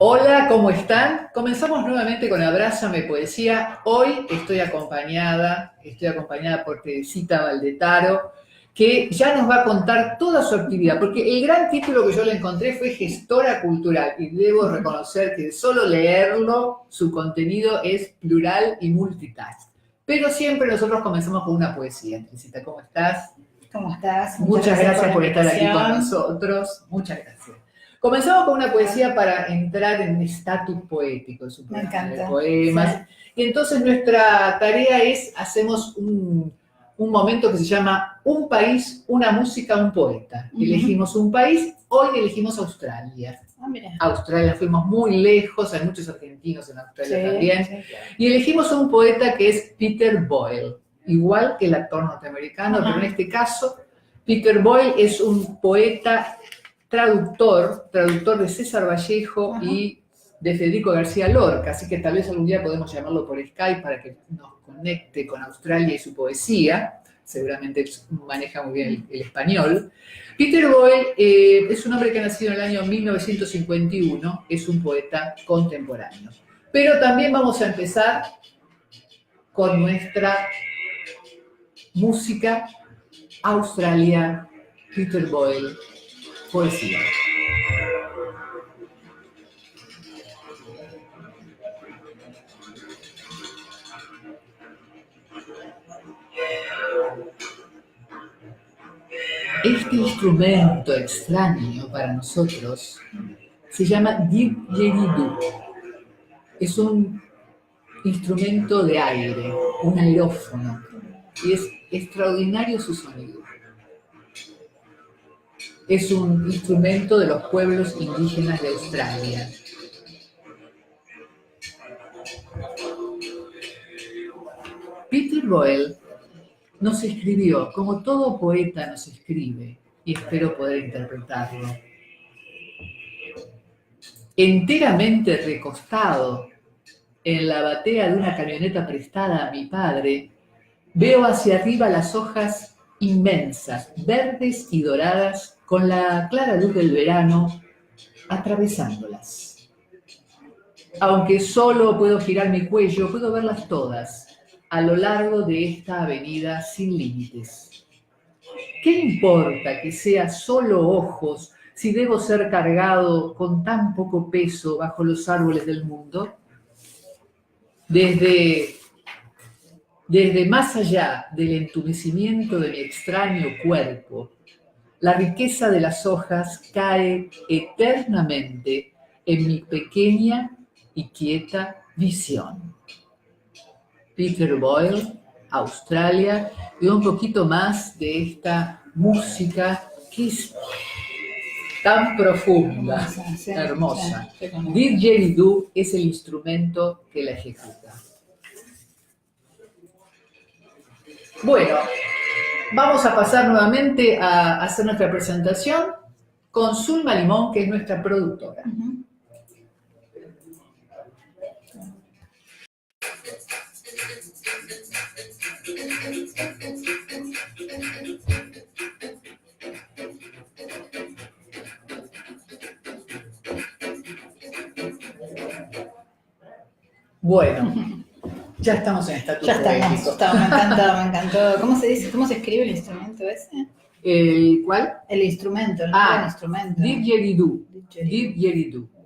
Hola, ¿cómo están? Comenzamos nuevamente con Abrázame Poesía. Hoy estoy acompañada por Teresita Valdetaro, que ya nos va a contar toda su actividad, porque el gran título que yo le encontré fue gestora cultural, y debo reconocer que de solo leerlo, su contenido es plural y multitask. Pero siempre nosotros comenzamos con una poesía. Teresita, ¿cómo estás? ¿Cómo estás? Muchas gracias por estar aquí con nosotros. Muchas gracias. Comenzamos con una poesía para entrar en estatus poético, es un programa de poemas. Sí. Y entonces nuestra tarea es, hacemos un momento que se llama Un país, una música, un poeta. Elegimos un país, hoy elegimos Australia. Australia, fuimos muy lejos, hay muchos argentinos en Australia también. Sí, claro. Y elegimos un poeta que es Peter Boyle, igual que el actor norteamericano, pero en este caso Peter Boyle es un poeta traductor de César Vallejo y de Federico García Lorca, así que tal vez algún día podemos llamarlo por Skype para que nos conecte con Australia y su poesía. Seguramente maneja muy bien el español. Peter Boyle es un hombre que ha nacido en el año 1951, es un poeta contemporáneo. Pero también vamos a empezar con nuestra música Australia, Peter Boyle, poesía. Este instrumento extraño para nosotros se llama didgeridoo. Es un instrumento de aire, un aerófono, y es extraordinario su sonido. Es un instrumento de los pueblos indígenas de Australia. Peter Boyle nos escribió, como todo poeta nos escribe, y espero poder interpretarlo, enteramente recostado en la batea de una camioneta prestada a mi padre, veo hacia arriba las hojas inmensas, verdes y doradas, con la clara luz del verano atravesándolas. Aunque solo puedo girar mi cuello, puedo verlas todas a lo largo de esta avenida sin límites. ¿Qué importa que sea solo ojos si debo ser cargado con tan poco peso bajo los árboles del mundo? Desde más allá del entumecimiento de mi extraño cuerpo, la riqueza de las hojas cae eternamente en mi pequeña y quieta visión. Peter Boyle, Australia, y un poquito más de esta música que es tan profunda, hermosa. Didgeridoo es el instrumento que la ejecuta. Bueno, vamos a pasar nuevamente a hacer nuestra presentación con Zulma Limón, que es nuestra productora. Bueno, ya estamos en estatus poético. Me encantó. ¿Cómo se dice? ¿Cómo se escribe el instrumento ese? ¿El cuál? El instrumento, el instrumento. Didgeridoo.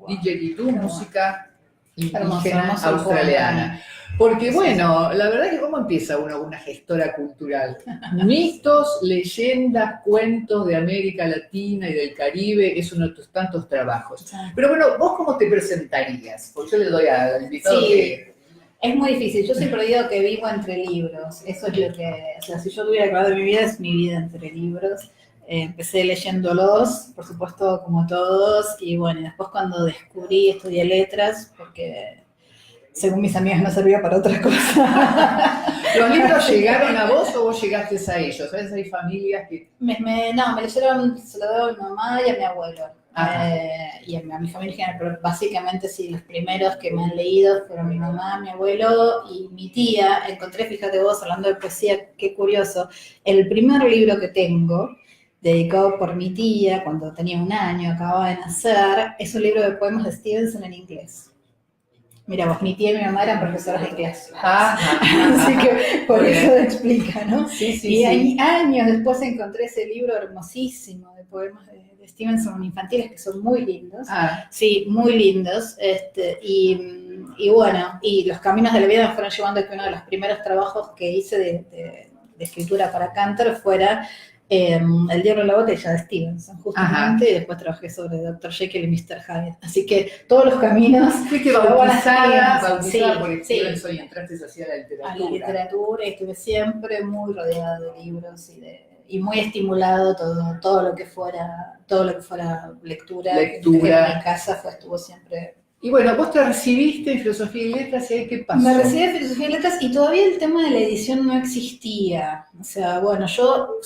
Didgeridoo, música indígena australiana. Porque bueno, la verdad es que ¿cómo empieza uno con una gestora cultural? Mitos, leyendas, cuentos de América Latina y del Caribe, es uno de tus tantos trabajos. Pero bueno, ¿vos cómo te presentarías? Porque yo le doy al invitado que... Es muy difícil. Yo siempre digo que vivo entre libros. Eso es lo que... O sea, si yo tuviera que hablar de mi vida, es mi vida entre libros. Empecé leyéndolos, por supuesto, como todos. Y bueno, después cuando estudié letras, porque según mis amigas no servía para otra cosa. ¿Los libros llegaron a vos o vos llegaste a ellos? ¿Sabes? Hay familias que... me leyeron, se lo debo a mi mamá y a mi abuelo. Y a mi familia en general, pero básicamente sí, los primeros que me han leído fueron mi mamá, mi abuelo y mi tía. Encontré, fíjate vos, hablando de poesía, qué curioso, el primer libro que tengo dedicado por mi tía cuando tenía 1 año, acababa de nacer. Es un libro de poemas de Stevenson en inglés. Mira vos, mi tía y mi mamá eran profesoras de inglés. Así que por eso explica, ¿no? Sí, y años después encontré ese libro hermosísimo de poemas de Stevenson infantiles que son muy lindos. Sí, muy lindos. Y bueno, y Los Caminos de la Vida me fueron llevando a que uno de los primeros trabajos que hice de escritura para Cántaro fuera El diablo en la botella de Stevenson, justamente, y después trabajé sobre Dr. Jekyll y Mr. Hyde. Así que todos los caminos... Fuiste bautizada por Stevenson y entraste hacia la literatura. A la literatura, y estuve siempre muy rodeada de libros y muy estimulado todo lo que fuera lectura. En mi casa estuvo siempre... Y bueno, vos te recibiste en Filosofía y Letras, ¿y ahí qué pasó? Me recibí en Filosofía y Letras y todavía el tema de la edición no existía. O sea, bueno,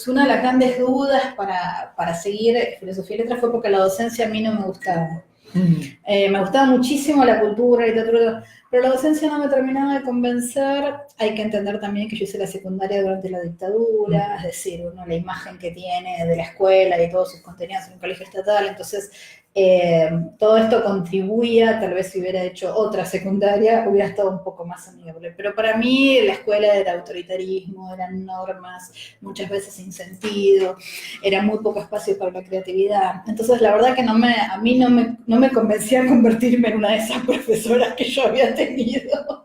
una de las grandes dudas para seguir Filosofía y Letras fue porque la docencia a mí no me gustaba. Me gustaba muchísimo la cultura, la literatura, pero la docencia no me terminaba de convencer. Hay que entender también que yo hice la secundaria durante la dictadura, es decir, la imagen que tiene de la escuela y todos sus contenidos en un colegio estatal, entonces todo esto contribuía, tal vez si hubiera hecho otra secundaria hubiera estado un poco más amigable, pero para mí la escuela era autoritarismo, eran normas, muchas veces sin sentido, era muy poco espacio para la creatividad, entonces la verdad que a mí no me convencía convertirme en una de esas profesoras que yo había tenido.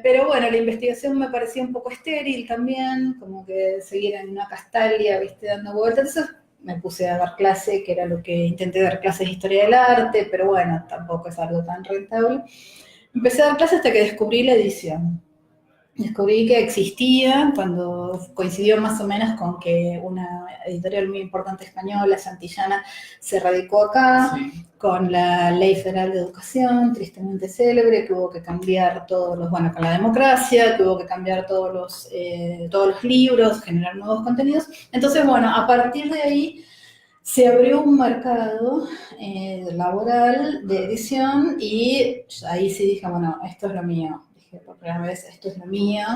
Pero bueno, la investigación me parecía un poco estéril también, como que seguir en una castalia, ¿viste? Dando vueltas, entonces me puse a dar clase, que era lo que intenté dar clases de historia del arte, pero bueno, tampoco es algo tan rentable. Empecé a dar clases hasta que descubrí la edición. Descubrí que existía cuando coincidió más o menos con que una editorial muy importante española, Santillana, se radicó acá, con la Ley Federal de Educación, tristemente célebre, que hubo que cambiar con la democracia, que hubo que cambiar todos los libros, generar nuevos contenidos. Entonces, bueno, a partir de ahí se abrió un mercado laboral de edición y ahí sí dije, bueno, esto es lo mío. Por primera vez, esto es lo mío,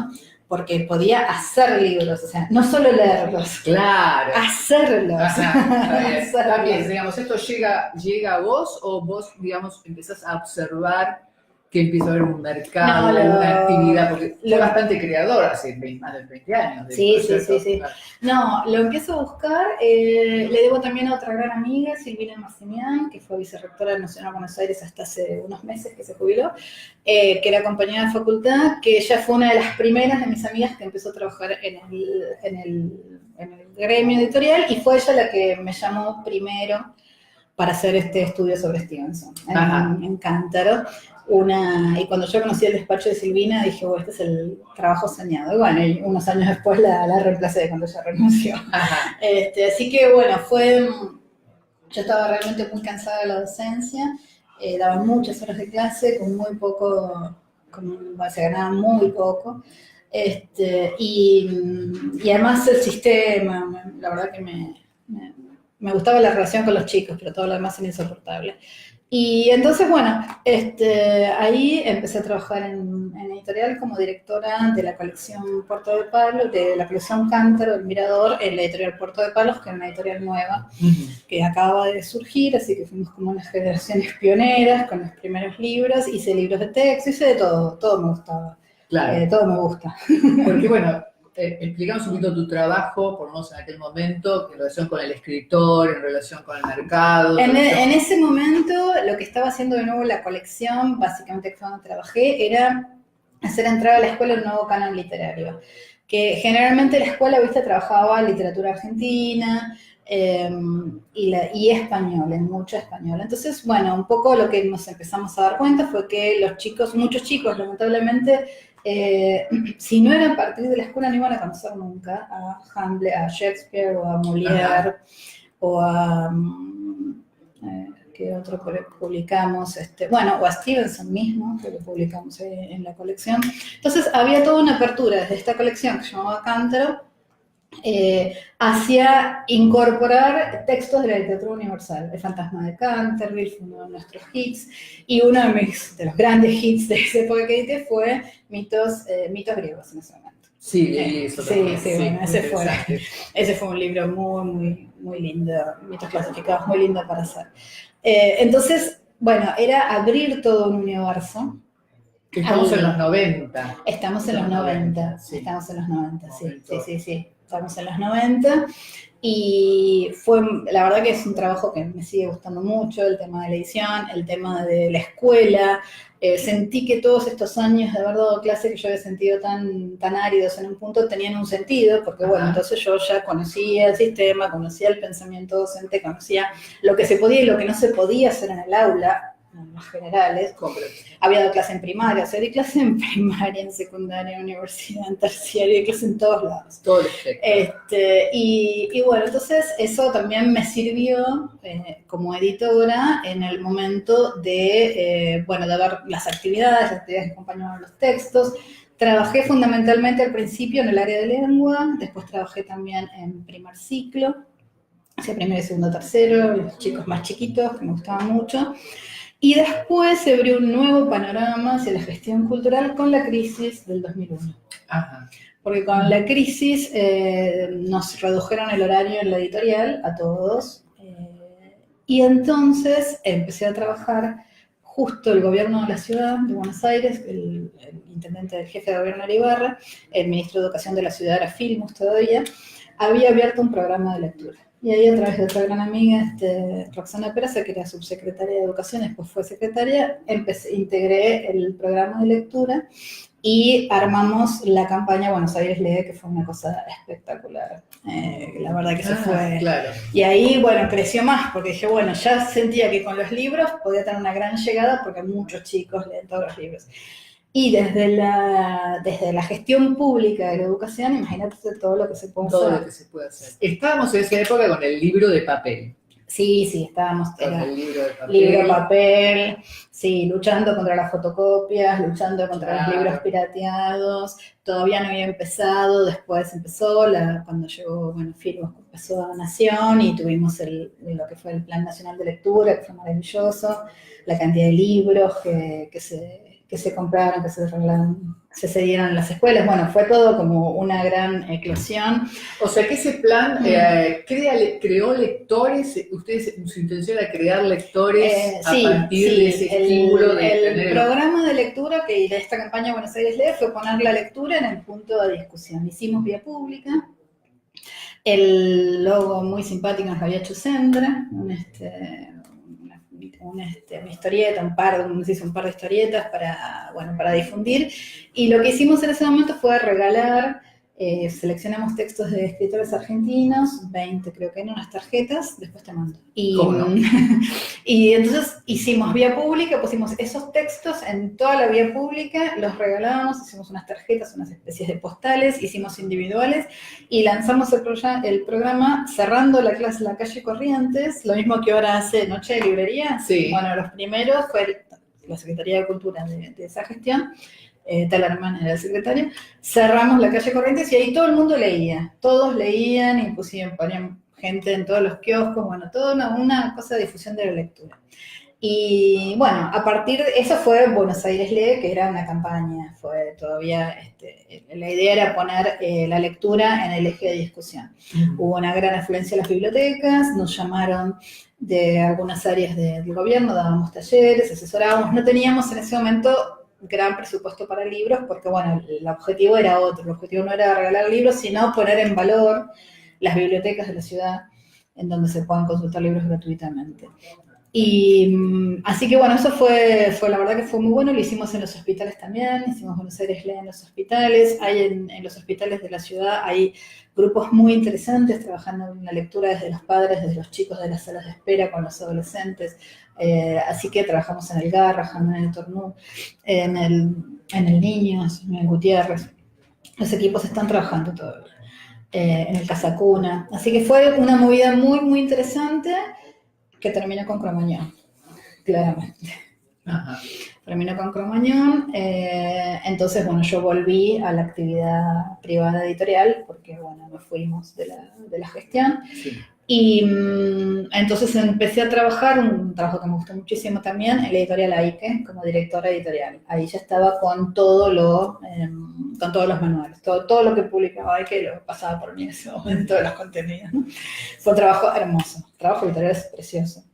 porque podía hacer libros, o sea, no solo leerlos, claro, hacerlos. También, digamos, ¿esto llega a vos o vos, digamos, empezás a observar que empieza a haber un mercado, una actividad? Porque fue bastante creador hace más de 20 años. Sí. No, lo empiezo a buscar, le debo también a otra gran amiga, Silvina Massimian, que fue vicerrectora de Nacional de Buenos Aires hasta hace unos meses que se jubiló, que era compañera de facultad, que ella fue una de las primeras de mis amigas que empezó a trabajar en el gremio editorial, y fue ella la que me llamó primero para hacer este estudio sobre Stevenson en Cántaro. Y cuando yo conocí el despacho de Silvina, dije, este es el trabajo soñado. Y bueno, y unos años después la reemplacé cuando ella renunció. Así que bueno, yo estaba realmente muy cansada de la docencia, daba muchas horas de clase con muy poco, se ganaba muy poco. Y además el sistema, la verdad que me gustaba la relación con los chicos, pero todo lo demás era insoportable. Y entonces, bueno, ahí empecé a trabajar en editorial como directora de la colección Puerto de Palos, de la colección Cántaro, El Mirador, en la editorial Puerto de Palos, que era una editorial nueva que acababa de surgir, así que fuimos como unas generaciones pioneras con los primeros libros, hice libros de texto, hice de todo me gustaba. Claro. Todo me gusta. Porque bueno, explicamos un poquito tu trabajo, por lo menos en aquel momento, en relación con el escritor, en relación con el mercado. En ese momento, lo que estaba haciendo de nuevo la colección, básicamente cuando trabajé, era hacer entrar a la escuela un nuevo canon literario. Que generalmente la escuela, trabajaba literatura argentina y español, en mucho español. Entonces, bueno, un poco lo que nos empezamos a dar cuenta fue que muchos chicos, lamentablemente, si no era a partir de la escuela, no iban a conocer nunca a Hamlet, a Shakespeare, o a Molière, o a... ¿qué otro publicamos? O a Stevenson mismo, que lo publicamos en la colección. Entonces, había toda una apertura desde esta colección que se llamaba Cántaro, hacia incorporar textos de la literatura universal. El fantasma de Canterville fue uno de nuestros hits, y uno de los grandes hits de esa época que edité fue mitos griegos en ese momento. Sí, eso también. Sí, bueno, ese fue un libro muy lindo, mitos clasificados, muy lindo para hacer. Entonces, bueno, era abrir todo un universo. Estamos en los 90. Estamos en los 90, sí. Estamos en los 90, sí. Estamos en los 90 y fue, la verdad que es un trabajo que me sigue gustando mucho, el tema de la edición, el tema de la escuela. Sentí que todos estos años de haber dado clases que yo había sentido tan áridos en un punto tenían un sentido, porque bueno, entonces yo ya conocía el sistema, conocía el pensamiento docente, conocía lo que se podía y lo que no se podía hacer en el aula, en los generales. Había dado clase en primaria, o sea, di clase en primaria, en secundaria, en universidad, en terciaria, di clase en todos lados. Todo el espectro. Y bueno, entonces eso también me sirvió como editora en el momento de, de ver las actividades que acompañaban los textos. Trabajé fundamentalmente al principio en el área de lengua, después trabajé también en primer ciclo, hacia primero, segundo, tercero, los chicos más chiquitos, que me gustaban mucho. Y después se abrió un nuevo panorama hacia la gestión cultural con la crisis del 2001. Ajá. Porque con la crisis nos redujeron el horario en la editorial a todos. Y entonces empecé a trabajar justo el gobierno de la ciudad de Buenos Aires, el intendente del jefe de gobierno era Ibarra, el ministro de Educación de la ciudad era Filmus todavía, había abierto un programa de lectura. Y ahí a través de otra gran amiga, Roxana Peraza, que era subsecretaria de Educación, después fue secretaria, integré el programa de lectura y armamos la campaña Buenos Aires Lee, que fue una cosa espectacular. La verdad que se fue. Claro. Y ahí, bueno, creció más, porque dije, bueno, ya sentía que con los libros podía tener una gran llegada, porque muchos chicos leen todos los libros. Y desde la gestión pública de la educación, imagínate todo lo que se puede hacer. Todo lo que se puede hacer. Estábamos en esa época con el libro de papel. Sí, estábamos con el libro de papel. Libro de papel, sí, luchando contra las fotocopias, luchando contra los libros pirateados. Todavía no había empezado, después empezó, cuando llegó, Filmus empezó a Nación y tuvimos lo que fue el Plan Nacional de Lectura, que fue maravilloso, la cantidad de libros que se compraron, que se cedieron en las escuelas. Bueno, fue todo como una gran eclosión. O sea que ese plan creó lectores, ustedes, su intención era crear lectores a partir de ese estímulo de tener... El programa de lectura de esta campaña Buenos Aires Lee fue poner la lectura en el punto de discusión. Hicimos vía pública. El logo muy simpático nos lo había hecho Sendra, una historieta, hizo un par de historietas para difundir, y lo que hicimos en ese momento fue regalar, seleccionamos textos de escritores argentinos, 20 creo que en unas tarjetas, después te mando. ¿Cómo no? Y entonces hicimos vía pública, pusimos esos textos en toda la vía pública, los regalábamos, hicimos unas tarjetas, unas especies de postales, hicimos individuales y lanzamos el programa cerrando la calle Corrientes, lo mismo que ahora hace Noche de Librería. Sí. Bueno, los primeros fue la Secretaría de Cultura de esa gestión, Talarman era el secretario, cerramos la calle Corrientes y ahí todo el mundo leía, todos leían, inclusive ponían gente en todos los kioscos, toda una cosa de difusión de la lectura. Y bueno, a partir de eso fue Buenos Aires Lee, que era una campaña, fue todavía, la idea era poner la lectura en el eje de discusión. Hubo una gran afluencia a las bibliotecas, nos llamaron de algunas áreas del gobierno, dábamos talleres, asesorábamos, no teníamos en ese momento gran presupuesto para libros, porque el objetivo era otro, el objetivo no era regalar libros, sino poner en valor las bibliotecas de la ciudad, en donde se puedan consultar libros gratuitamente. Y así que eso fue la verdad que fue muy bueno, lo hicimos en los hospitales también, hicimos Buenos Aires Lee en los hospitales, en los hospitales de la ciudad hay grupos muy interesantes trabajando en la lectura desde los padres, desde los chicos de las salas de espera con los adolescentes, así que trabajamos en el Garrahan, en el Tornú, en el Niños, en el Gutiérrez, los equipos están trabajando todavía, en el Casa Cuna, así que fue una movida muy, muy interesante, que terminó con Cromañón, claramente. Ajá. Terminó con Cromañón, entonces, yo volví a la actividad privada editorial, porque, nos fuimos de la gestión. Sí. Y entonces empecé a trabajar, un trabajo que me gustó muchísimo también, en la editorial Aike, como directora editorial. Ahí ya estaba con todo con todos los manuales, todo lo que publicaba Aike lo pasaba por mí en ese momento de los contenidos. Fue un trabajo hermoso, trabajo editorial es precioso.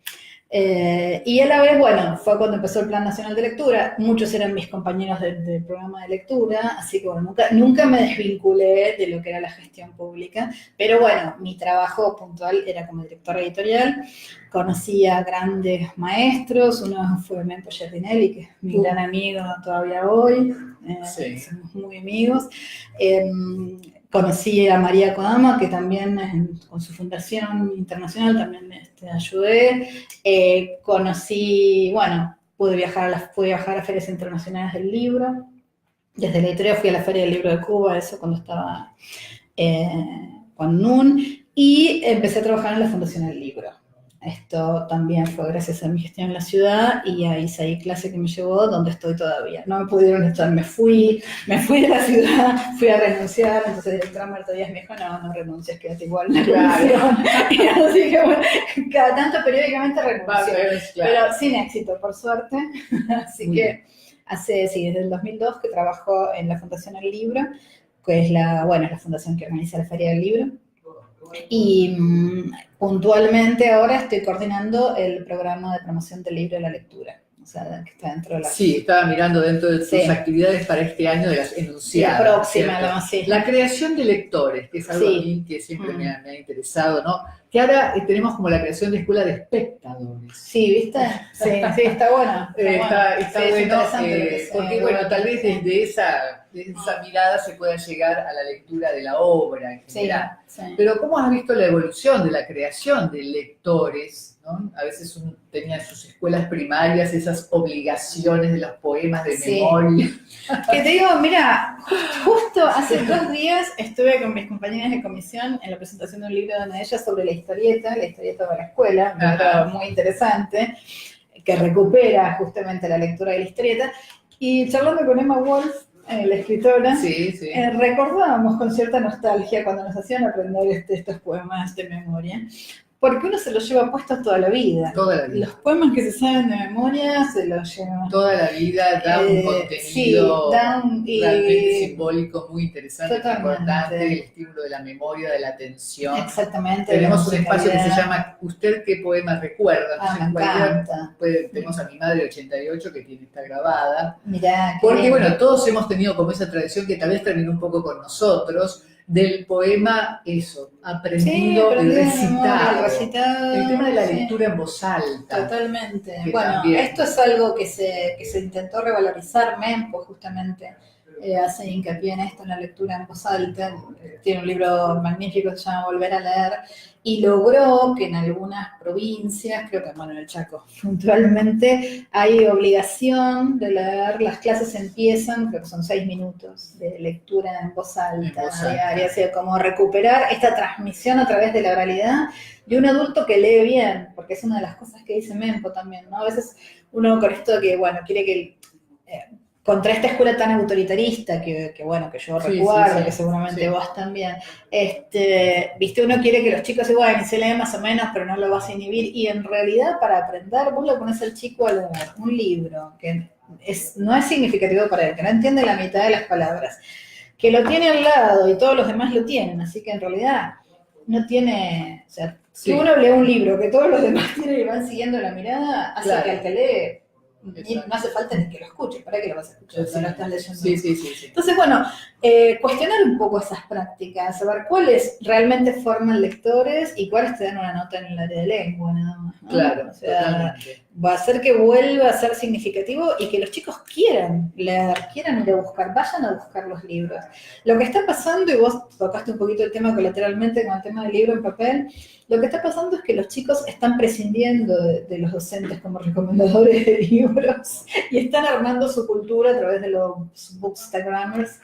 Y a la vez, bueno, fue cuando empezó el Plan Nacional de Lectura, muchos eran mis compañeros del programa de lectura, así que bueno, nunca me desvinculé de lo que era la gestión pública, pero bueno, mi trabajo puntual era como directora editorial, conocí a grandes maestros, uno fue Mempo Giardinelli, que es mi gran amigo todavía hoy, sí. somos muy amigos. Conocí a María Kodama, que también con su fundación internacional también ayudé. Pude viajar a ferias internacionales del libro. Desde la editorial fui a la Feria del Libro de Cuba, eso cuando estaba con NUN. Y empecé a trabajar en la Fundación del Libro. Esto también fue gracias a mi gestión en la ciudad y a Isaí Clase que me llevó donde estoy todavía. No me pudieron estar, me fui de la ciudad, fui a renunciar, entonces el director Marta Díaz me dijo, no renuncies, quédate igual en la comisión. Y así que bueno, cada tanto periódicamente renuncio, pero sin éxito, por suerte. Así que desde el 2002 que trabajo en la Fundación del Libro, que es la fundación que organiza la Feria del Libro. Y puntualmente ahora estoy coordinando el programa de promoción del libro y la lectura. O sea, que está dentro de la... Sí, estaba mirando dentro de tus actividades para este año de las enunciadas. La próxima, sí. La creación de lectores, que es algo a mí que siempre me ha interesado, ¿no? Que ahora tenemos como la creación de escuela de espectadores. Sí, ¿viste? Sí, está bueno. Está bueno, porque bueno, tal vez desde esa mirada se pueda llegar a la lectura de la obra en general. Sí. Pero ¿cómo has visto la evolución de la creación de lectores? ¿No? A veces uno tenía en sus escuelas primarias esas obligaciones de los poemas de memoria. Que te digo, mira, justo hace 2 días estuve con mis compañeras de comisión en la presentación de un libro de una de ellas sobre la historieta de la escuela, un libro muy interesante, que recupera justamente la lectura de la historieta, y charlando con Emma Wolf, la escritora, recordábamos con cierta nostalgia cuando nos hacían aprender estos poemas de memoria, porque uno se los lleva puestos toda la vida. Los poemas que se saben de memoria se los llevan. Toda la vida da un contenido realmente simbólico muy interesante, importante, el estímulo de la memoria, de la atención. Exactamente. Tenemos un espacio que se llama ¿Usted qué poema recuerda? Me encanta. Tenemos a mi madre de 88 que está grabada. Mirá, porque bueno, todos hemos tenido como esa tradición que tal vez terminó un poco con nosotros, del poema, aprendido y recitado. El tema de la lectura en voz alta. Totalmente. Bueno, esto es algo que se intentó revalorizar. Mempo justamente hace hincapié en esto, en la lectura en voz alta. Tiene un libro magnífico que se llama Volver a leer, y logró que en algunas provincias, creo que en el Chaco puntualmente, hay obligación de leer. Las clases empiezan, creo que son 6 minutos de lectura en voz alta diaria, o sea, como recuperar esta transmisión a través de la oralidad de un adulto que lee bien, porque es una de las cosas que dice Mempo también, ¿no? A veces uno con esto que, quiere que... contra esta escuela tan autoritarista que yo recuerdo, que seguramente vos también, uno quiere que los chicos se leen más o menos, pero no lo vas a inhibir, y en realidad para aprender vos le pones al chico a leer un libro que no es significativo para él, que no entiende la mitad de las palabras, que lo tiene al lado y todos los demás lo tienen, así que en realidad no tiene, si uno lee un libro que todos los demás tienen y van siguiendo la mirada, hace que al que lee no hace falta ni que lo escuches, ¿para qué lo vas a escuchar? Si no estás leyendo. Sí. Entonces, cuestionar un poco esas prácticas, saber cuáles realmente forman lectores y cuáles te dan una nota en el área de lengua, nada más, ¿no? Claro, va a hacer que vuelva a ser significativo y que los chicos quieran leer, quieran ir a buscar, vayan a buscar los libros. Lo que está pasando, y vos tocaste un poquito el tema colateralmente con el tema del libro en papel, lo que está pasando es que los chicos están prescindiendo de los docentes como recomendadores de libros y están armando su cultura a través de los bookstagrammers.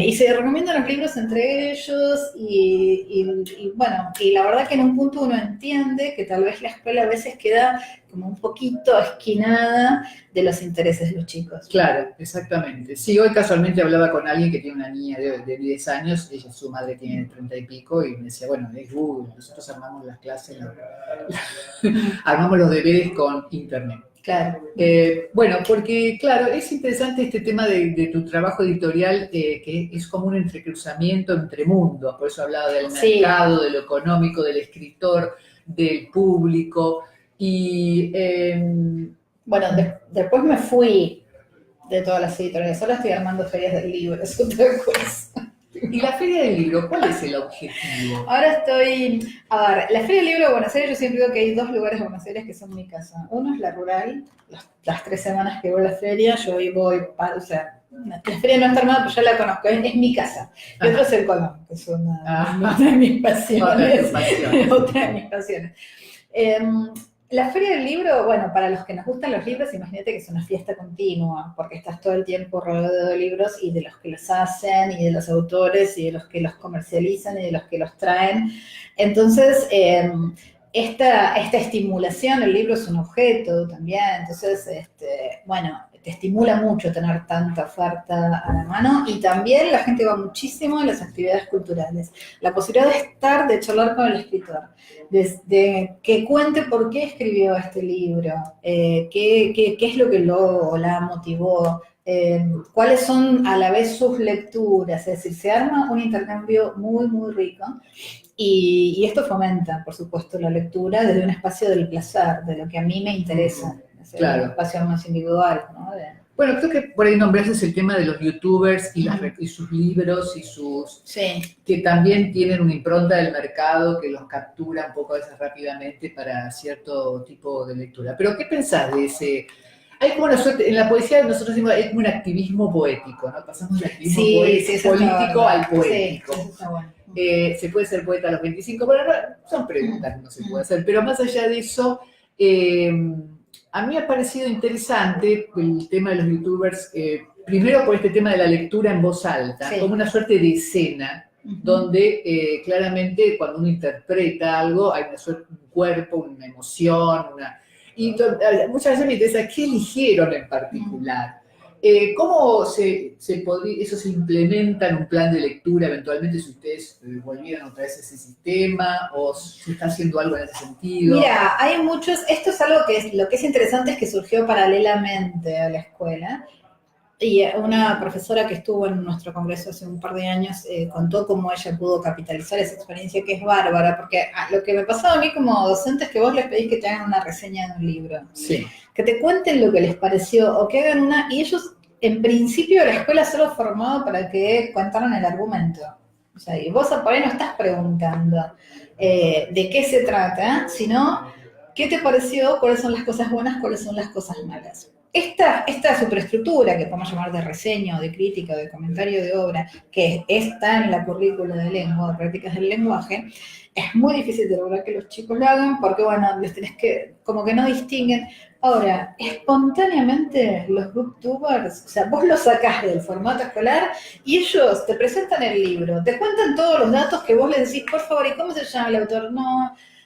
Y se recomiendan los libros entre ellos y bueno, y la verdad que en un punto uno entiende que tal vez la escuela a veces queda como un poquito esquinada de los intereses de los chicos. Claro, exactamente. Sí, hoy casualmente hablaba con alguien que tiene una niña de 10 años, ella, su madre tiene 30 y pico, y me decía, bueno, es Google, nosotros armamos las clases, armamos los deberes con internet. Claro. Bueno, porque claro, es interesante este tema de tu trabajo editorial, que es como un entrecruzamiento entre mundos, por eso hablaba del mercado, de lo económico, del escritor, del público, y bueno, después me fui de todas las editoriales, ahora estoy armando ferias del libro, es otra cosa. ¿Y la Feria del Libro? ¿Cuál es el objetivo? Ahora estoy, a ver, la Feria del Libro de Buenos Aires, yo siempre digo que hay 2 lugares de Buenos Aires que son mi casa. Uno es la rural, las 3 semanas que voy a la feria, yo hoy voy, o sea, la feria no está armada, pero ya la conozco, es mi casa. Y otro es el Colón, que es una de mis pasiones. Otra de mis pasiones. La Feria del Libro, bueno, para los que nos gustan los libros, imagínate que es una fiesta continua, porque estás todo el tiempo rodeado de libros y de los que los hacen, y de los autores, y de los que los comercializan, y de los que los traen. Entonces, esta estimulación, el libro es un objeto también, entonces, bueno, te estimula mucho tener tanta oferta a la mano, y también la gente va muchísimo a las actividades culturales. La posibilidad de estar, de charlar con el escritor, de que cuente por qué escribió este libro, qué es lo que lo o la motivó, cuáles son a la vez sus lecturas, es decir, se arma un intercambio muy, muy rico. Y esto fomenta, por supuesto, la lectura desde un espacio del placer, de lo que a mí me interesa. Claro. Un espacio más individual, ¿no? Bueno, creo que por ahí nombraste el tema de los youtubers y sus libros y sus... Sí. Que también tienen una impronta del mercado que los captura un poco a veces rápidamente para cierto tipo de lectura. Pero, ¿qué pensás de ese...? Hay como una suerte, en la poesía nosotros decimos, hay como un activismo poético, ¿no? Pasamos del activismo político al poético. Sí, eso está bueno. Se puede ser poeta a los 25, pero son preguntas que no se puede hacer. Pero más allá de eso... a mí me ha parecido interesante el tema de los youtubers, primero por este tema de la lectura en voz alta, como una suerte de escena, donde claramente cuando uno interpreta algo hay un cuerpo, una emoción, y muchas veces me interesa qué eligieron en particular. ¿Cómo eso se implementa en un plan de lectura eventualmente si ustedes volvieran otra vez a ese sistema o se está haciendo algo en ese sentido? Mira, hay muchos, esto es algo lo que es interesante es que surgió paralelamente a la escuela y una profesora que estuvo en nuestro congreso hace un par de años contó cómo ella pudo capitalizar esa experiencia que es bárbara, porque lo que me pasaba a mí como docente es que vos les pedís que te hagan una reseña de un libro. Sí. Que te cuenten lo que les pareció o que hagan y ellos, en principio, la escuela solo formaba para que contaran el argumento. O sea, y vos por ahí no estás preguntando de qué se trata, sino qué te pareció, cuáles son las cosas buenas, cuáles son las cosas malas. Esta superestructura que podemos llamar de reseña o de crítica o de comentario de obra, que está en la currícula de lengua, de prácticas del lenguaje, es muy difícil de lograr que los chicos lo hagan porque, bueno, les tenés que, como que no distinguen. Ahora, espontáneamente los booktubers, o sea, vos los sacás del formato escolar y ellos te presentan el libro, te cuentan todos los datos que vos les decís, por favor, ¿y cómo se llama el autor?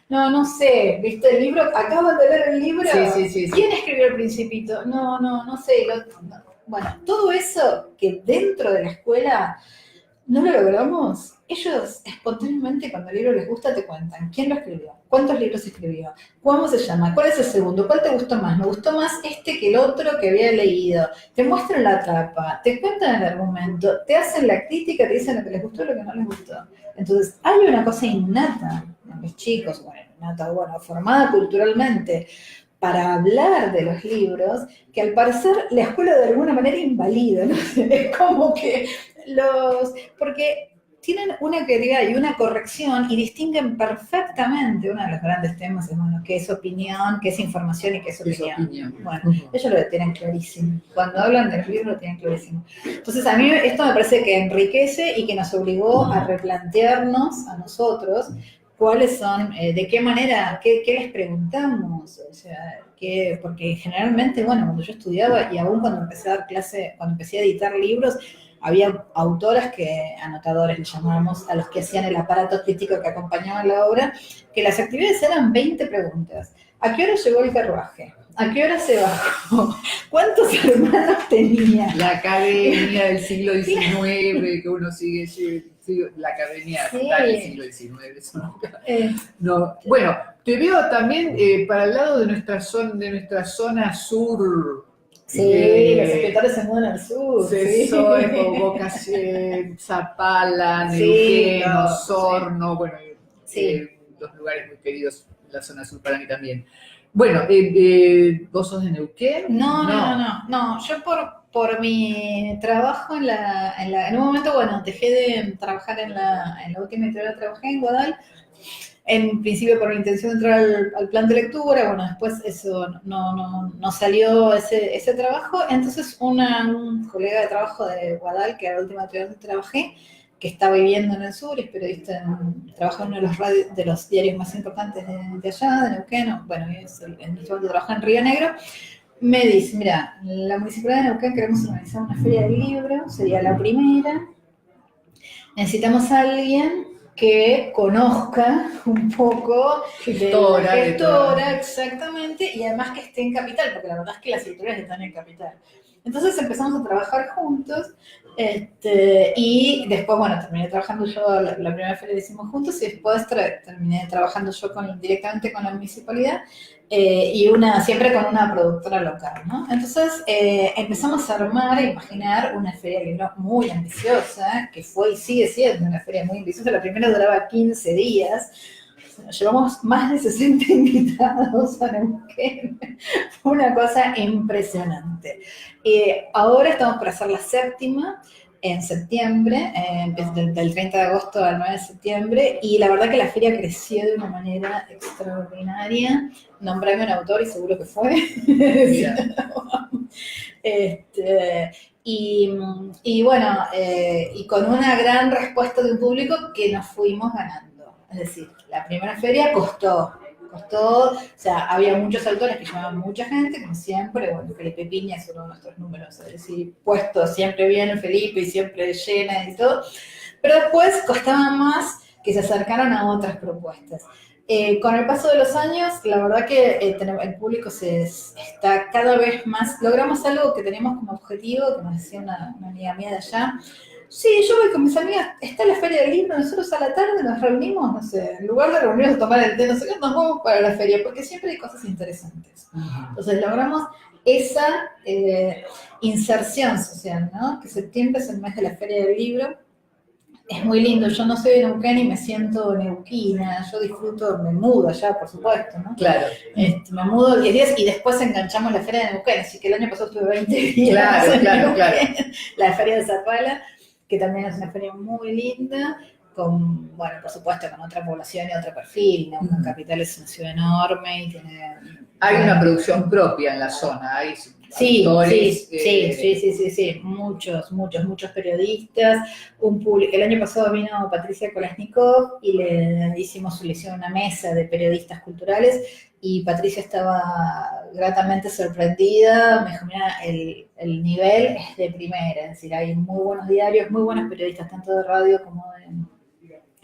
No sé, ¿viste el libro? Acaban de leer el libro. Sí. ¿Quién escribió El Principito? No sé. Bueno, todo eso que dentro de la escuela no lo logramos, ellos espontáneamente cuando el libro les gusta te cuentan quién lo escribió, cuántos libros escribió, cómo se llama, cuál es el segundo, cuál te gustó más, me gustó más este que el otro que había leído, te muestran la tapa, te cuentan el argumento, te hacen la crítica, te dicen lo que les gustó y lo que no les gustó. Entonces hay una cosa innata en los chicos, formada culturalmente para hablar de los libros, que al parecer la escuela de alguna manera invalida, ¿no? Es como que porque tienen una claridad y una corrección y distinguen perfectamente, uno de los grandes temas es, bueno, qué es opinión, qué es información y qué es opinión. Bueno, ellos lo tienen clarísimo. Cuando hablan de los libros lo tienen clarísimo. Entonces a mí esto me parece que enriquece y que nos obligó a replantearnos a nosotros cuáles son, de qué manera, qué les preguntamos, o sea, porque generalmente, bueno, cuando yo estudiaba y aún cuando empecé a dar clase, cuando empecé a editar libros, había autoras anotadores, le llamábamos a los que hacían el aparato crítico que acompañaba la obra, que las actividades eran 20 preguntas. ¿A qué hora llegó el carruaje? ¿A qué hora se bajó? ¿Cuántos hermanos tenía? La academia del siglo XIX, que uno sigue la academia está en el siglo XIX. Eso no. Bueno, te veo también para el lado de nuestra zona sur. Sí, los escritores se mudan al sur. Sesores, Boca, Zapala, Neuquén, Osorno, bueno, dos lugares muy queridos en la zona sur para mí también. Bueno, ¿vos sos de Neuquén? No. Yo por mi trabajo en un momento, bueno, dejé de trabajar en la última editorial, trabajé en Guadal. En principio por la intención de entrar al plan de lectura, bueno, después eso no salió ese trabajo, entonces un colega de trabajo de Guadal, que era la última editorial donde trabajé, que está viviendo en el sur, es periodista, trabaja en uno de los diarios más importantes de allá, de Neuquén, bueno, en este momento trabaja en Río Negro, me dice, mira, la Municipalidad de Neuquén queremos organizar una feria del libro, sería la primera, necesitamos a alguien que conozca un poco de la gestora, exactamente, y además que esté en Capital, porque la verdad es que las editoriales están en Capital. Entonces empezamos a trabajar juntos, y después, bueno, terminé trabajando yo, la primera feria la hicimos juntos, y después terminé trabajando yo directamente con la municipalidad, y siempre con una productora local, ¿no? Entonces empezamos a armar, a imaginar una feria de libros muy ambiciosa, que fue y sigue siendo una feria muy ambiciosa. La primera duraba 15 días, llevamos más de 60 invitados a Neuquén, fue una cosa impresionante. Ahora estamos por hacer la séptima, en septiembre, del 30 de agosto al 9 de septiembre, y la verdad que la feria creció de una manera extraordinaria. Nombrame un autor y seguro que fue. Y bueno, y con una gran respuesta de un público que nos fuimos ganando. Es decir, la primera feria costó, o sea, había muchos autores que llamaban mucha gente, como siempre, bueno, Felipe Piña es uno de nuestros números, es decir, puesto siempre bien Felipe y siempre llena y todo, pero después costaba más que se acercaran a otras propuestas. Con el paso de los años, la verdad que el público está cada vez más, logramos algo que teníamos como objetivo, que nos decía una amiga mía de allá. Sí, yo voy con mis amigas, está la feria del libro, nosotros a la tarde nos reunimos, no sé, en lugar de reunirnos a tomar el té, no sé qué, nos vamos para la feria, porque siempre hay cosas interesantes. Entonces logramos esa inserción social, ¿no? Que septiembre es el mes de la feria del libro. Es muy lindo, yo no soy de Neuquén y me siento neuquina, yo disfruto, me mudo allá, por supuesto, ¿no? Claro. Me mudo 10 días y después enganchamos la feria de Neuquén, así que el año pasado estuve 20 días. Claro. La feria de Zapala, que también es una feria muy linda, bueno, por supuesto, con otra población y otro perfil, ¿no? Capital es una ciudad enorme y tiene... Hay una producción propia en la zona, hay autores. Sí, muchos periodistas, un público. El año pasado vino Patricia Kolesnikov y le hicieron una mesa de periodistas culturales y Patricia estaba gratamente sorprendida, me dijo, mira, el nivel es de primera, es decir, hay muy buenos diarios, muy buenos periodistas, tanto de radio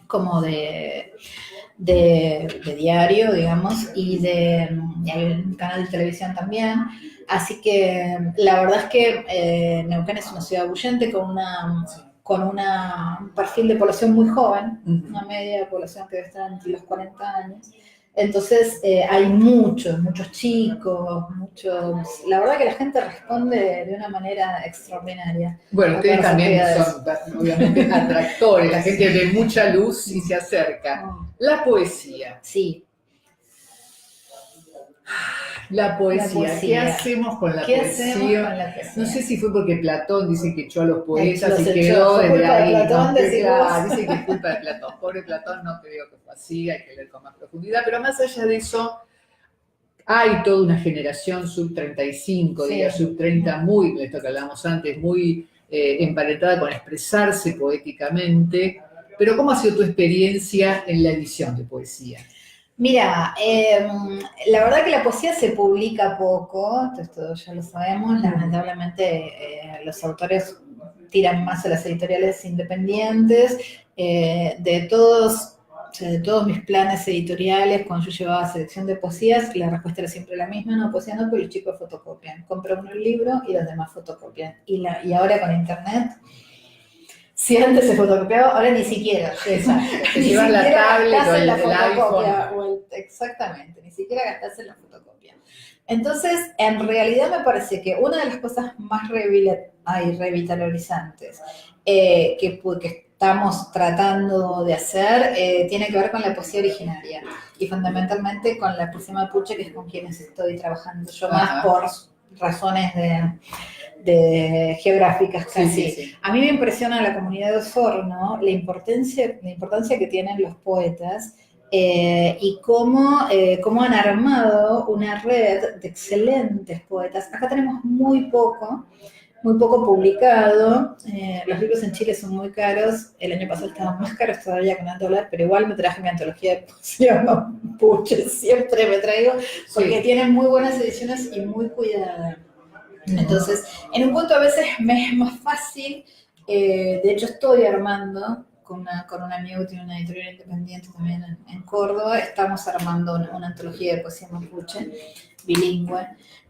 como de diario, digamos, y hay un canal de televisión también. Así que la verdad es que Neuquén es una ciudad bullente con un perfil de población muy joven, una media de población que debe estar entre los 40 años. Entonces hay muchos chicos, la verdad que la gente responde de una manera extraordinaria. Bueno, ustedes también son obviamente atractores, la gente ve mucha luz y se acerca. La poesía. Sí. La poesía. ¿Qué hacemos con la poesía? No sé si fue porque Platón dice que echó a los poetas y quedó desde ahí. Dice que es culpa de Platón. Pobre Platón, no creo que fue así, hay que leer con más profundidad. Pero más allá de eso, hay toda una generación sub-35, sub-30, esto que hablábamos antes, muy emparentada con expresarse poéticamente. Pero ¿cómo ha sido tu experiencia en la edición de poesía? Mira, la verdad que la poesía se publica poco, esto ya lo sabemos, lamentablemente los autores tiran más a las editoriales independientes. De todos mis planes editoriales, cuando yo llevaba selección de poesías, la respuesta era siempre la misma: no, poesía no, porque los chicos fotocopian. Compra uno el libro y los demás fotocopian. Y ahora con internet, si antes se fotocopiaba, ahora ni siquiera. Exacto. Te llevas la tablet o el iPhone. Exactamente, ni siquiera gastás en la fotocopia. Entonces, en realidad me parece que una de las cosas más revitalizantes que estamos tratando de hacer tiene que ver con la poesía originaria y fundamentalmente con la poesía mapuche, que es con quienes estoy trabajando yo más por razones de geográficas casi. Sí. A mí me impresiona la comunidad de Osorno la importancia que tienen los poetas y cómo han armado una red de excelentes poetas. Acá tenemos muy poco publicado. Los libros en Chile son muy caros. El año pasado estaban más caros todavía con el dólar, pero igual me traje mi antología de poesía mapuche, siempre me traigo, porque tienen muy buenas ediciones y muy cuidadas. Entonces, en un punto a veces me es más fácil, de hecho estoy armando con un amigo que tiene una editorial independiente también en Córdoba, estamos armando una antología de poesía mapuche, bilingüe.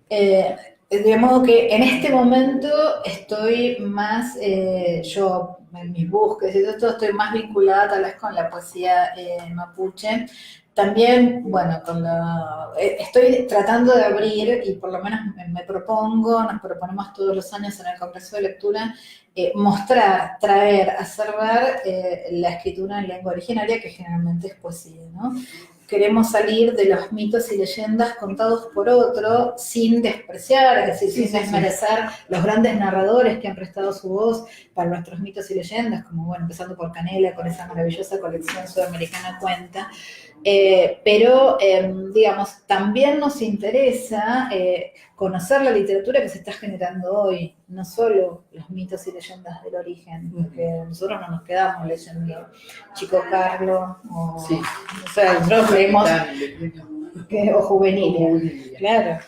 De modo que en este momento estoy más, yo en mis búsquedas y todo estoy más vinculada tal vez con la poesía mapuche. También, bueno, estoy tratando de abrir, y por lo menos nos proponemos todos los años en el Congreso de Lectura, mostrar, traer, hacer ver la escritura en lengua originaria, que generalmente es poesía, ¿no? Queremos salir de los mitos y leyendas contados por otro, sin despreciar, es decir, sin desmerecer los grandes narradores que han prestado su voz para nuestros mitos y leyendas, como, bueno, empezando por Canela, con esa maravillosa colección sudamericana Cuenta. Pero, digamos, también nos interesa conocer la literatura que se está generando hoy, no solo los mitos y leyendas del origen, porque nosotros no nos quedamos leyendo Chico Carlo o sea, nosotros leemos o Juvenilia. Claro.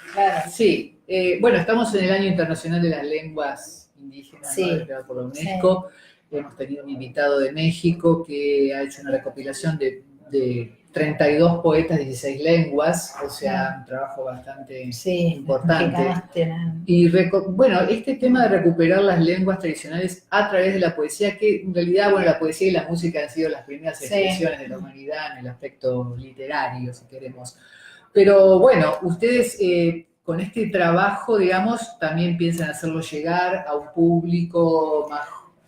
Sí, bueno, estamos en el Año Internacional de las Lenguas Indígenas, ¿no? Por la UNESCO. Hemos tenido un invitado de México que ha hecho una recopilación de 32 poetas de 16 lenguas, o sea, un trabajo bastante importante. Y bueno, este tema de recuperar las lenguas tradicionales a través de la poesía, que en realidad, bueno, la poesía y la música han sido las primeras expresiones de la humanidad en el aspecto literario, si queremos. Pero bueno, ustedes con este trabajo, digamos, también piensan hacerlo llegar a un público más...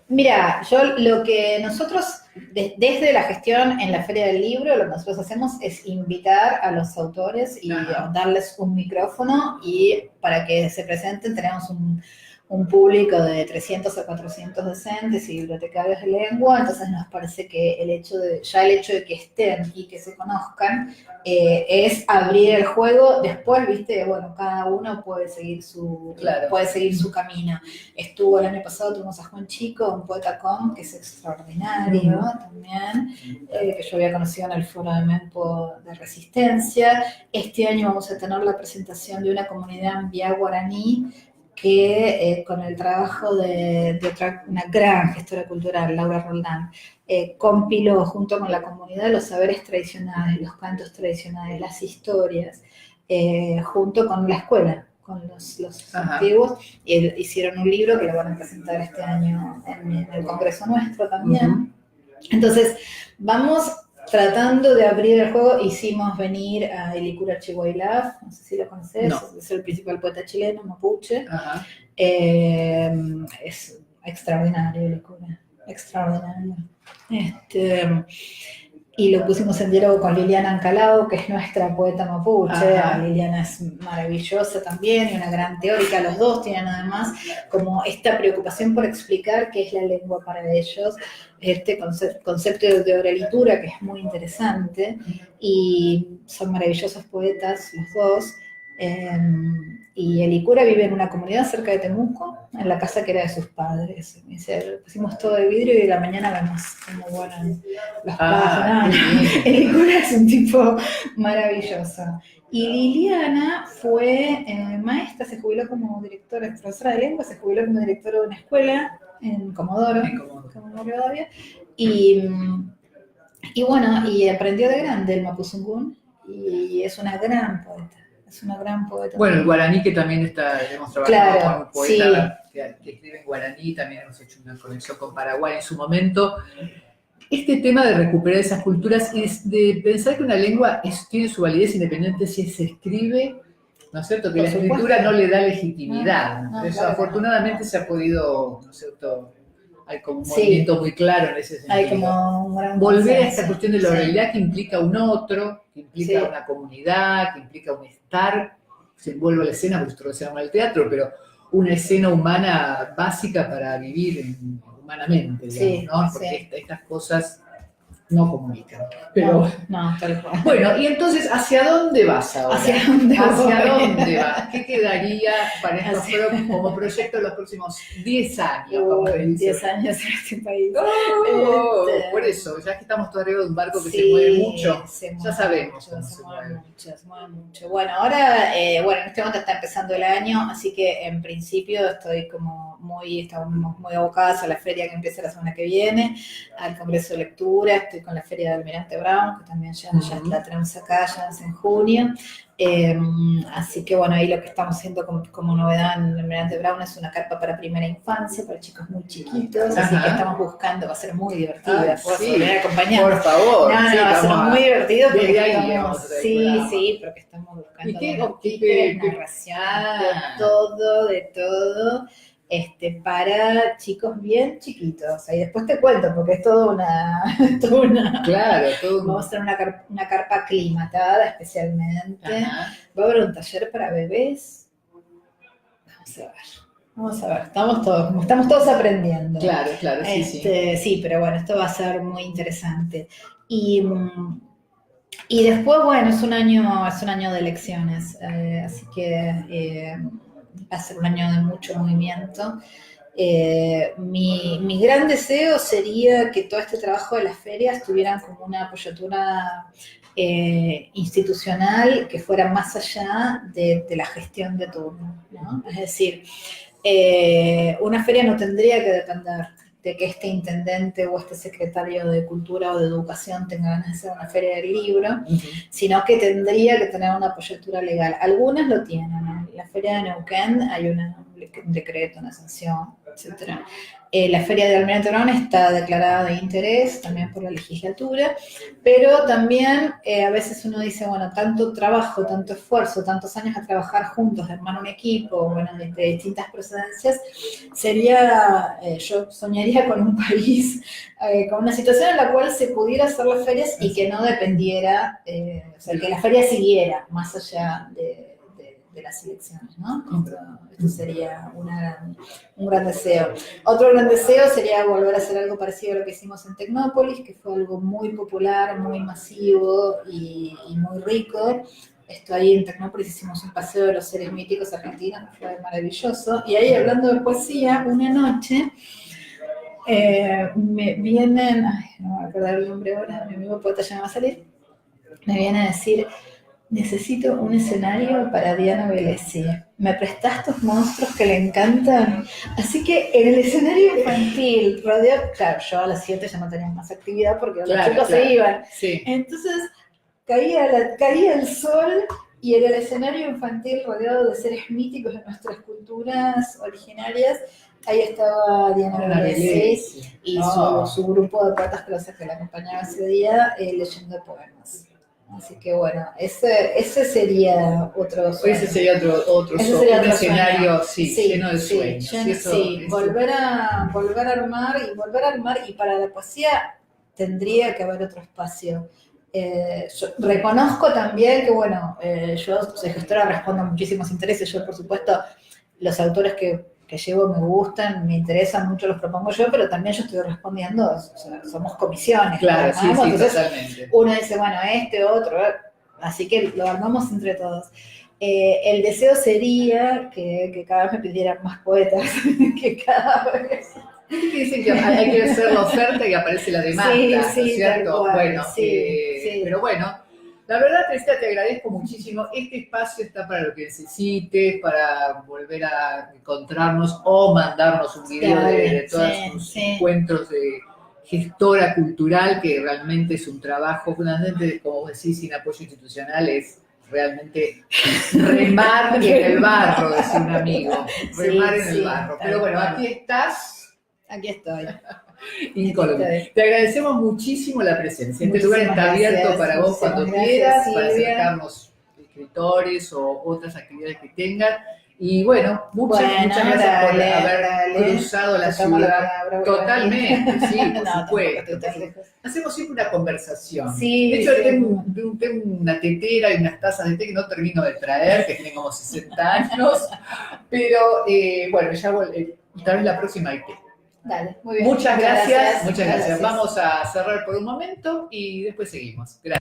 Mira, lo que nosotros, desde la gestión en la Feria del Libro, lo que nosotros hacemos es invitar a los autores y darles un micrófono, y para que se presenten tenemos un público de 300 a 400 docentes y bibliotecarios de lengua. Entonces nos parece que el hecho de que estén y que se conozcan es abrir el juego. Después, viste, bueno, cada uno puede seguir su camino. Estuvo el año pasado, tuvimos a Juan Chico, un poeta que es extraordinario también, que yo había conocido en el foro de Mempo de Resistencia. Este año vamos a tener la presentación de una comunidad en Vía Guaraní, que con el trabajo de una gran gestora cultural, Laura Roldán, compiló junto con la comunidad los saberes tradicionales, los cantos tradicionales, las historias, junto con la escuela, con los antiguos, y hicieron un libro que lo van a presentar este año en el Congreso nuestro también. Entonces, vamos tratando de abrir el juego. Hicimos venir a Elicura Chihuahilaf, no sé si lo conoces, es el principal poeta chileno, mapuche. Es extraordinario Elicura, extraordinario. Y lo pusimos en diálogo con Liliana Ancalao, que es nuestra poeta mapuche. Liliana es maravillosa también y una gran teórica. Los dos tienen además como esta preocupación por explicar qué es la lengua para ellos, este concepto de oralitura que es muy interesante, y son maravillosos poetas los dos. Y Elicura vive en una comunidad cerca de Temuco, en la casa que era de sus padres. Me dice, pusimos todo de vidrio y de la mañana vemos cómo vuelan los pájaros. Elicura es un tipo maravilloso. Y Liliana fue maestra, se jubiló como directora, profesora de lengua, se jubiló como directora de una escuela en Comodoro Rivadavia. Y bueno, y aprendió de grande el mapuzungún y es una gran poeta. Es una gran poeta. Bueno, el guaraní, que también hemos trabajado con un poeta que escribe en guaraní, también hemos hecho una conexión con Paraguay en su momento. Este tema de recuperar esas culturas y de pensar que una lengua tiene su validez independiente si se escribe, ¿no es cierto? Que la escritura no le da legitimidad. Eso afortunadamente se ha podido, ¿no es cierto? Hay como un movimiento muy claro en ese sentido. Hay como un gran volver a esta cuestión de la oralidad que implica un otro, que implica una comunidad, que implica un estar. Se envuelve la escena, porque esto lo se llama el teatro, pero una escena humana básica para vivir humanamente, digamos, ¿no? Porque estas cosas no comunican. Pero, no, tal cual. Bueno, y entonces, ¿hacia dónde vas ahora? ¿Hacia dónde vas? ¿Qué quedaría para estos como proyecto en los próximos 10 años? 10 años en este país. Por eso, ya que estamos todos arriba de un barco que se mueve mucho, ya sabemos. Se mueve mucho. Bueno, ahora, en este momento está empezando el año, así que en principio estamos muy abocadas a la feria que empieza la semana que viene, al Congreso de Lectura, estoy con la Feria de Almirante Brown, que también ya la tenemos acá, ya es en junio. Así que bueno, ahí lo que estamos haciendo como novedad en Almirante Brown es una carpa para primera infancia, para chicos muy chiquitos, así que estamos buscando, va a ser muy divertido, poder acompañar. Por favor. Va a ser muy divertido porque estamos, porque estamos buscando narración, de todo. Para chicos bien chiquitos. Y después te cuento, porque es toda una claro, vamos a hacer una carpa aclimatada especialmente. Va a haber un taller para bebés. Vamos a ver. Estamos todos aprendiendo. Claro, sí. Sí, pero bueno, esto va a ser muy interesante. Y después, bueno, es un año de elecciones, así que va a ser un año de mucho movimiento. Mi gran deseo sería que todo este trabajo de las ferias tuvieran como una apoyatura institucional que fuera más allá de la gestión de turno, ¿no? Es decir, una feria no tendría que depender de que este intendente o este secretario de Cultura o de Educación tenga ganas de hacer una feria del libro, sino que tendría que tener una apoyatura legal. Algunas lo tienen, ¿no? En la feria de Neuquén hay un decreto, una sanción, etc. La feria de Almirante Brown está declarada de interés también por la legislatura, pero también a veces uno dice, bueno, tanto trabajo, tanto esfuerzo, tantos años a trabajar juntos, de armar un equipo, bueno, de distintas procedencias, yo soñaría con un país, con una situación en la cual se pudiera hacer las ferias y que no dependiera, que la feria siguiera más allá de las elecciones, ¿no? Esto sería un gran deseo. Otro gran deseo sería volver a hacer algo parecido a lo que hicimos en Tecnópolis, que fue algo muy popular, muy masivo y muy rico. Ahí en Tecnópolis hicimos un paseo de los seres míticos argentinos, que fue maravilloso. Y ahí, hablando de poesía, una noche me vienen, no me voy a acordar el nombre ahora, mi amigo poeta ya me va a salir, me viene a decir: necesito un escenario para Diana Velesi. ¿Me prestás tus monstruos que le encantan? Así que en el escenario infantil, rodeado, claro, yo a las 7 ya no tenía más actividad porque los chicos se iban. Sí. Entonces caía el sol y en el escenario infantil, rodeado de seres míticos de nuestras culturas originarias, ahí estaba Diana Velesi y su grupo de poetas que la acompañaba ese día leyendo poemas. Así que bueno, ese sería otro sueño. Ese sería otro escenario, lleno de sueños. Volver a armar, y para la poesía tendría que haber otro espacio. Yo reconozco también que, bueno, yo soy gestora, respondo a muchísimos intereses. Yo, por supuesto, los autores que llevo me gustan, me interesan mucho, los propongo yo, pero también yo estoy respondiendo, somos comisiones. Claro, sí, entonces, totalmente. Uno dice, bueno, otro, así que lo armamos entre todos. El deseo sería que cada vez me pidieran más poetas, que cada vez... ¿Qué dicen que hay que hacer la oferta y aparece la demanda? Sí, ¿cierto? Tal cual, bueno, sí. pero bueno, La verdad, Teresita, te agradezco muchísimo. Este espacio está para lo que necesites, para volver a encontrarnos o mandarnos un video de todos sus encuentros de gestora cultural, que realmente es un trabajo fundamentalmente, como decís, sin apoyo institucional, es realmente remar en el barro, decía un amigo. Remar en el barro. Pero bueno, aquí estás. Aquí estoy. Incólume. Te agradecemos muchísimo la presencia. Este lugar está abierto para vos cuando quieras, para acercarnos escritores o otras actividades que tengan. Y bueno, muchas gracias por haber cruzado la ciudad. Totalmente, sí, por supuesto. Hacemos siempre una conversación. Sí, de hecho, tengo una tetera y unas tazas de té que no termino de traer, que tienen como 60 años. Pero bueno, ya tal vez la próxima hay té. Dale, muy bien. Muchas gracias. Vamos a cerrar por un momento y después seguimos. Gracias.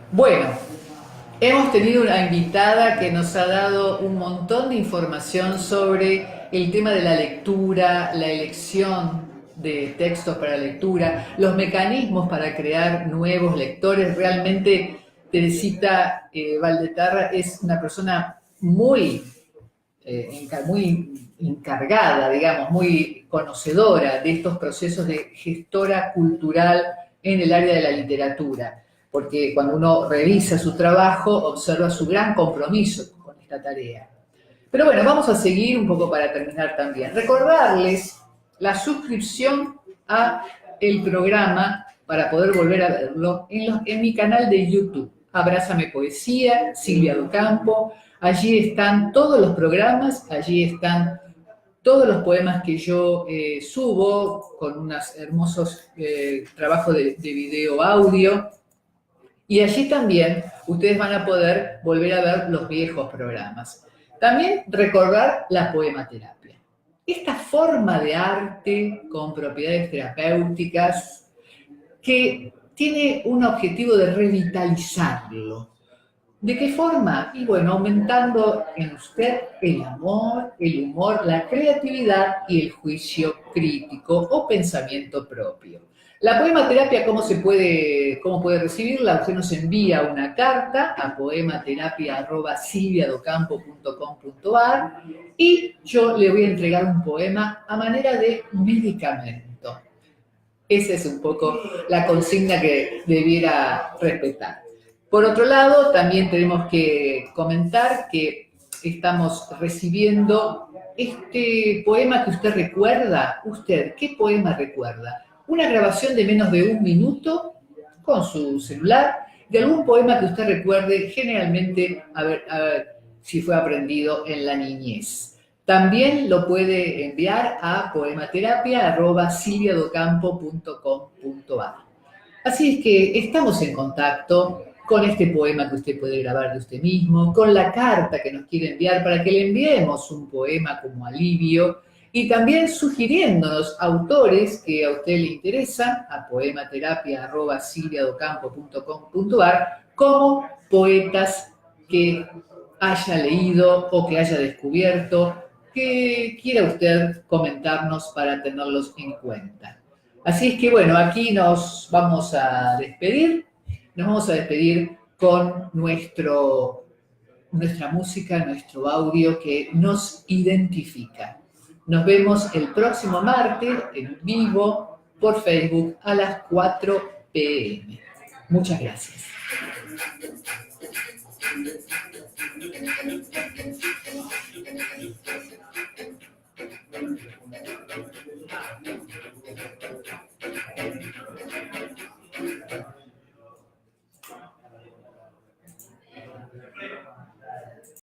Bueno, hemos tenido una invitada que nos ha dado un montón de información sobre el tema de la lectura, la elección de textos para lectura, los mecanismos para crear nuevos lectores. Realmente Teresita Valdetarra es una persona muy encargada, digamos, muy conocedora de estos procesos de gestora cultural en el área de la literatura, porque cuando uno revisa su trabajo observa su gran compromiso con esta tarea. Pero bueno, vamos a seguir un poco para terminar también. Recordarles la suscripción a el programa para poder volver a verlo en mi canal de YouTube. Abrázame Poesía, Silvia Docampo. Allí están todos los programas, allí están todos los poemas que yo subo con unos hermosos trabajos de video audio. Y allí también ustedes van a poder volver a ver los viejos programas. También recordar la poematerapia. Esta forma de arte con propiedades terapéuticas que tiene un objetivo de revitalizarlo. ¿De qué forma? Y bueno, aumentando en usted el amor, el humor, la creatividad y el juicio crítico o pensamiento propio. La poematerapia, ¿cómo puede recibirla? Usted nos envía una carta a poematerapia@silviadocampo.com.ar y yo le voy a entregar un poema a manera de medicamento. Esa es un poco la consigna que debiera respetar. Por otro lado, también tenemos que comentar que estamos recibiendo este poema que usted recuerda. ¿Usted qué poema recuerda? Una grabación de menos de 1 minuto con su celular de algún poema que usted recuerde, generalmente, a ver si fue aprendido en la niñez. También lo puede enviar a poematerapia@silviadocampo.com.ar. Así es que estamos en contacto. con este poema que usted puede grabar de usted mismo, con la carta que nos quiere enviar para que le enviemos un poema como alivio, y también sugiriéndonos autores que a usted le interesan a poematerapia@silviadocampo.com.ar como poetas que haya leído o que haya descubierto, que quiera usted comentarnos para tenerlos en cuenta. Así es que bueno, aquí nos vamos a despedir. Nos vamos a despedir con nuestra música, nuestro audio que nos identifica. Nos vemos el próximo martes en vivo por Facebook a las 4 p.m. Muchas gracias.